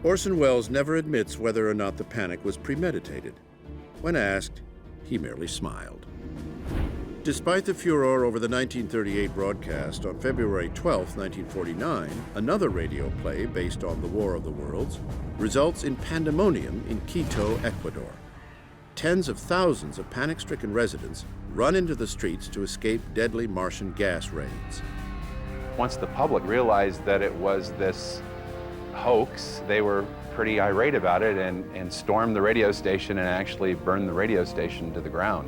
Orson Welles never admits whether or not the panic was premeditated. When asked, he merely smiled. Despite the furor over the 1938 broadcast, on February 12, 1949, another radio play based on the War of the Worlds results in pandemonium in Quito, Ecuador. Tens of thousands of panic-stricken residents run into the streets to escape deadly Martian gas raids. Once the public realized that it was this hoax, they were pretty irate about it and stormed the radio station and actually burned the radio station to the ground.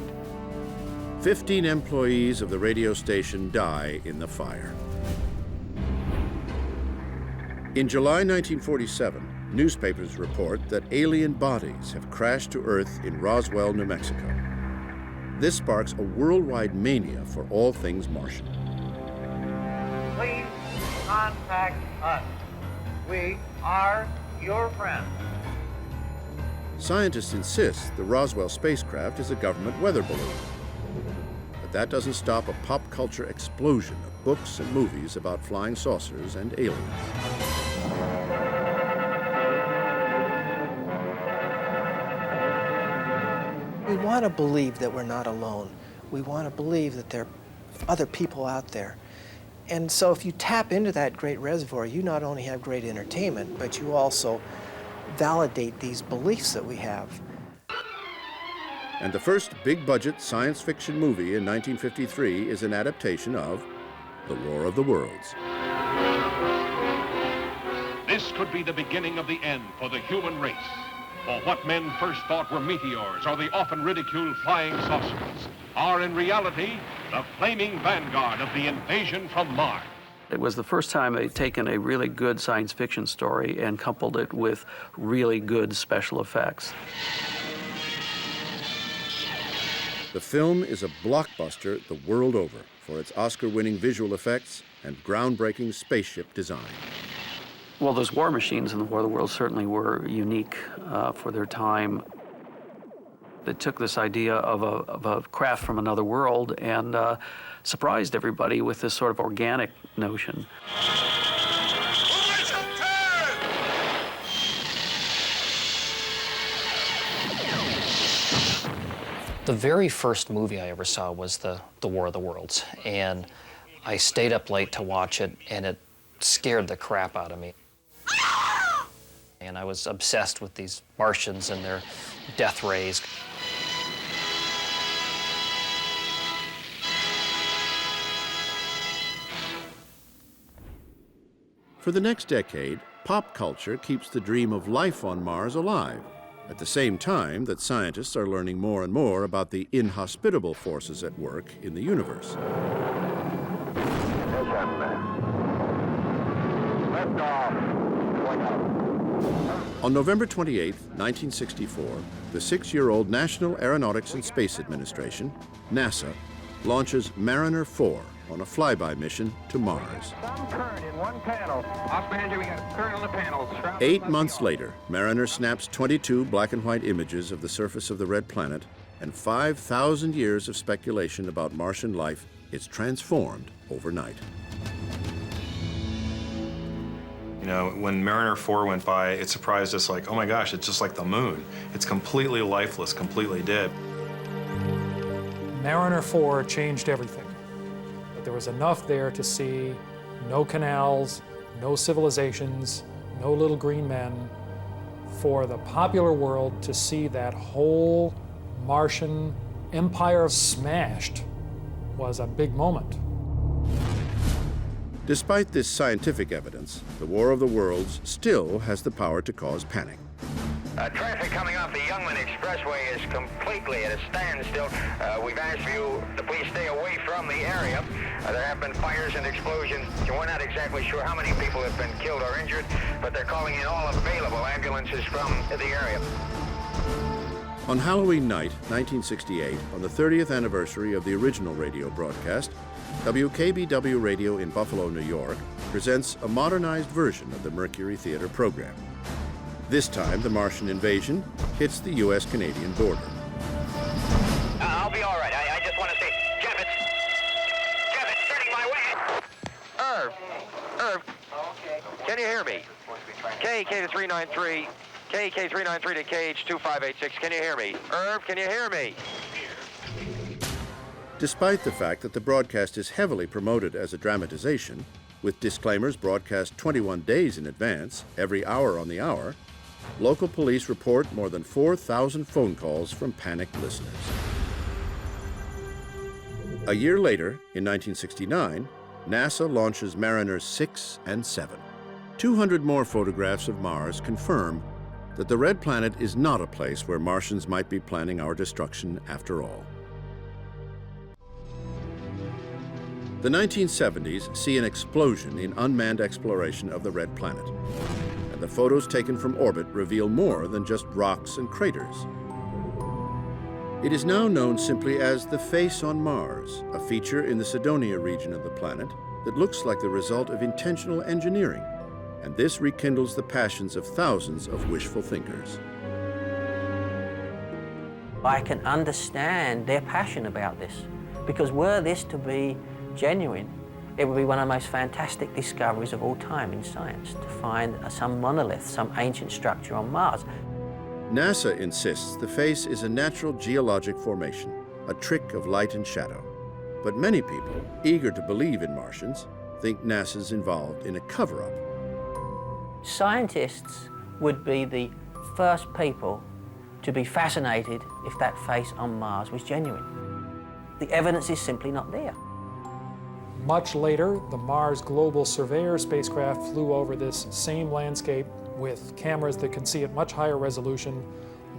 15 employees of the radio station die in the fire. In July 1947, newspapers report that alien bodies have crashed to Earth in Roswell, New Mexico. This sparks a worldwide mania for all things Martian. Please contact us. We are your friends. Scientists insist the Roswell spacecraft is a government weather balloon. But that doesn't stop a pop culture explosion of books and movies about flying saucers and aliens. We want to believe that we're not alone. We want to believe that there are other people out there. And so if you tap into that great reservoir, you not only have great entertainment, but you also validate these beliefs that we have. And the first big-budget science fiction movie in 1953 is an adaptation of The War of the Worlds. This could be the beginning of the end for the human race. For what men first thought were meteors or the often ridiculed flying saucers are in reality the flaming vanguard of the invasion from Mars. It was the first time they'd taken a really good science fiction story and coupled it with really good special effects. The film is a blockbuster the world over for its Oscar-winning visual effects and groundbreaking spaceship design. Well, those war machines in the War of the Worlds certainly were unique for their time. They took this idea of a craft from another world and surprised everybody with this sort of organic notion. The very first movie I ever saw was the War of the Worlds, and I stayed up late to watch it, and it scared the crap out of me. And I was obsessed with these Martians and their death rays. For the next decade, pop culture keeps the dream of life on Mars alive, at the same time that scientists are learning more and more about the inhospitable forces at work in the universe. On November 28, 1964, the 6-year-old National Aeronautics and Space Administration, NASA, launches Mariner 4 on a flyby mission to Mars. Some current in one panel. Off manager, we got current on the panels. 8 months later, Mariner snaps 22 black and white images of the surface of the red planet, and 5,000 years of speculation about Martian life is transformed overnight. You know, when Mariner 4 went by, it surprised us like, oh my gosh, it's just like the moon. It's completely lifeless, completely dead. Mariner 4 changed everything. There was enough there to see no canals, no civilizations, no little green men. For the popular world to see that whole Martian empire smashed was a big moment. Despite this scientific evidence, the War of the Worlds still has the power to cause panic. Traffic coming off the Youngman Expressway is completely at a standstill. We've asked you to please stay away from the area. There have been fires and explosions. We're not exactly sure how many people have been killed or injured, but they're calling in all available ambulances from the area. On Halloween night, 1968, on the 30th anniversary of the original radio broadcast, WKBW Radio in Buffalo, New York, presents a modernized version of the Mercury Theater program. This time, the Martian invasion hits the U.S.-Canadian border. I'll be all right. I just want to say, Jeff, it's turning my way. Irv, can you hear me? KEK to 393. KEK 393 to KH 2586. Can you hear me? Irv, can you hear me? Despite the fact that the broadcast is heavily promoted as a dramatization, with disclaimers broadcast 21 days in advance, every hour on the hour, local police report more than 4,000 phone calls from panicked listeners. A year later, in 1969, NASA launches Mariner 6 and 7. 200 more photographs of Mars confirm that the Red Planet is not a place where Martians might be planning our destruction after all. The 1970s see an explosion in unmanned exploration of the Red Planet, and the photos taken from orbit reveal more than just rocks and craters. It is now known simply as the face on Mars, a feature in the Cydonia region of the planet that looks like the result of intentional engineering, and this rekindles the passions of thousands of wishful thinkers. I can understand their passion about this, because were this to be genuine, it would be one of the most fantastic discoveries of all time in science, to find some monolith, some ancient structure on Mars. NASA insists the face is a natural geologic formation, a trick of light and shadow. But many people, eager to believe in Martians, think NASA's involved in a cover-up. Scientists would be the first people to be fascinated if that face on Mars was genuine. The evidence is simply not there. Much later, the Mars Global Surveyor spacecraft flew over this same landscape with cameras that can see at much higher resolution,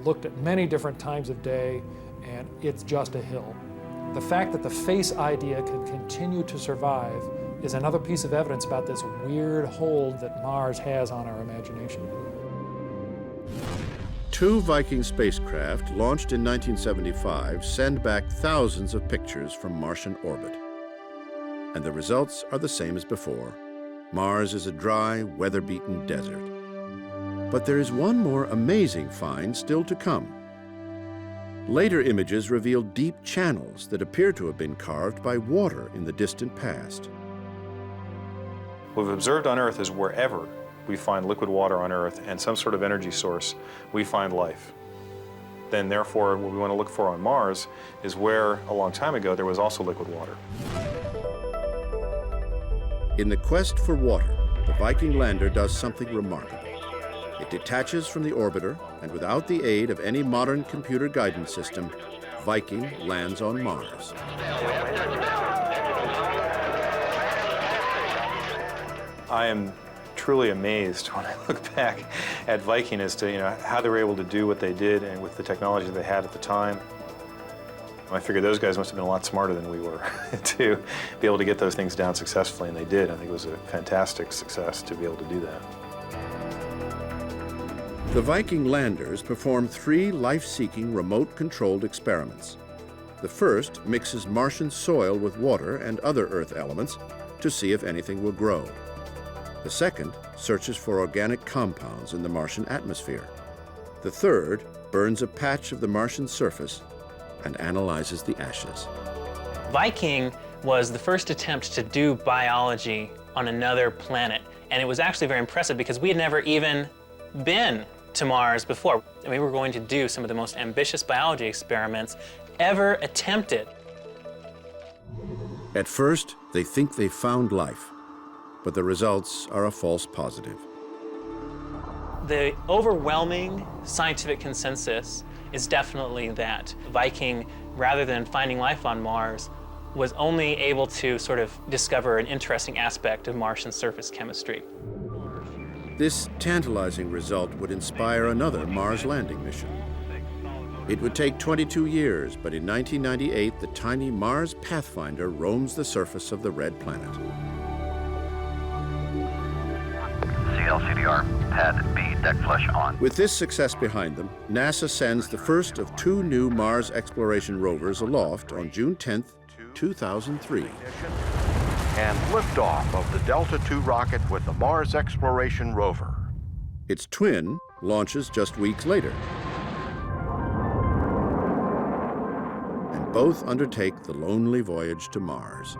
looked at many different times of day, and it's just a hill. The fact that the face idea can continue to survive is another piece of evidence about this weird hold that Mars has on our imagination. 2 Viking spacecraft launched in 1975 send back thousands of pictures from Martian orbit. And the results are the same as before. Mars is a dry, weather-beaten desert. But there is one more amazing find still to come. Later images reveal deep channels that appear to have been carved by water in the distant past. What we've observed on Earth is wherever we find liquid water on Earth and some sort of energy source, we find life. Then therefore, what we want to look for on Mars is where, a long time ago, there was also liquid water. In the quest for water, the Viking lander does something remarkable. It detaches from the orbiter, and without the aid of any modern computer guidance system, Viking lands on Mars. I am truly amazed when I look back at Viking as to how they were able to do what they did and with the technology they had at the time. I figured those guys must have been a lot smarter than we were to be able to get those things down successfully, and they did. I think it was a fantastic success to be able to do that. The Viking landers perform 3 life-seeking remote-controlled experiments. The first mixes Martian soil with water and other Earth elements to see if anything will grow. The second searches for organic compounds in the Martian atmosphere. The third burns a patch of the Martian surface and analyzes the ashes. Viking was the first attempt to do biology on another planet, and it was actually very impressive because we had never even been to Mars before. And we were going to do some of the most ambitious biology experiments ever attempted. At first, they think they've found life, but the results are a false positive. The overwhelming scientific consensus is definitely that Viking, rather than finding life on Mars, was only able to sort of discover an interesting aspect of Martian surface chemistry. This tantalizing result would inspire another Mars landing mission. It would take 22 years, but in 1998, the tiny Mars Pathfinder roams the surface of the Red Planet. CLCDR, pad B, deck flush on. With this success behind them, NASA sends the first of 2 new Mars exploration rovers aloft on June 10th, 2003. And liftoff of the Delta II rocket with the Mars Exploration Rover. Its twin launches just weeks later. And both undertake the lonely voyage to Mars.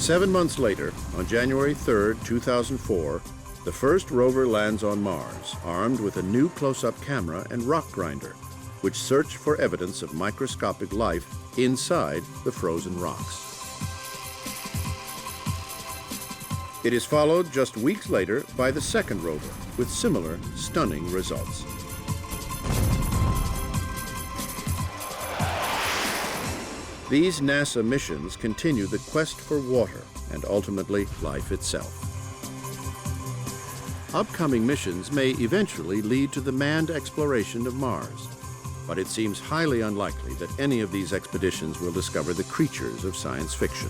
7 months later, on January 3, 2004, the first rover lands on Mars, armed with a new close-up camera and rock grinder, which search for evidence of microscopic life inside the frozen rocks. It is followed just weeks later by the second rover, with similar stunning results. These NASA missions continue the quest for water and ultimately life itself. Upcoming missions may eventually lead to the manned exploration of Mars, but it seems highly unlikely that any of these expeditions will discover the creatures of science fiction.